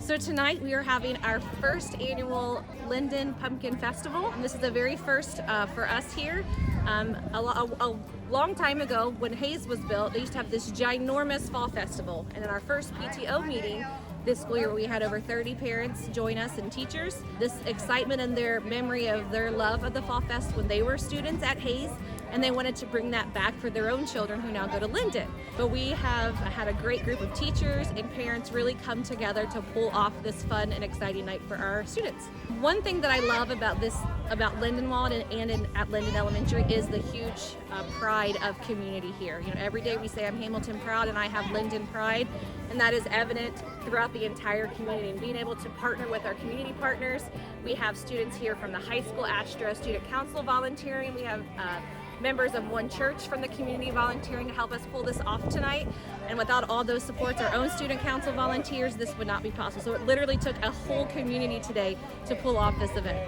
So tonight we are having our first annual Linden Pumpkin Festival. And this is the very first for us here. A long time ago, when Hayes was built, they used to have this ginormous fall festival. And in our first PTO meeting this school year, we had over 30 parents join us and teachers. This excitement and their memory of their love of the Fall Fest when they were students at Hayes, and they wanted to bring that back for their own children who now go to Linden. But we have had a great group of teachers and parents really come together to pull off this fun and exciting night for our students. One thing that I love about Lindenwold and at Linden Elementary is the huge pride of community here. You know, every day we say I'm Hamilton proud and I have Linden pride, and that is evident throughout the entire community. And being able to partner with our community partners, we have students here from the high school Astro Student Council volunteering. We have members of one church from the community volunteering to help us pull this off tonight. And without all those supports, our own student council volunteers, this would not be possible. So it literally took a whole community today to pull off this event.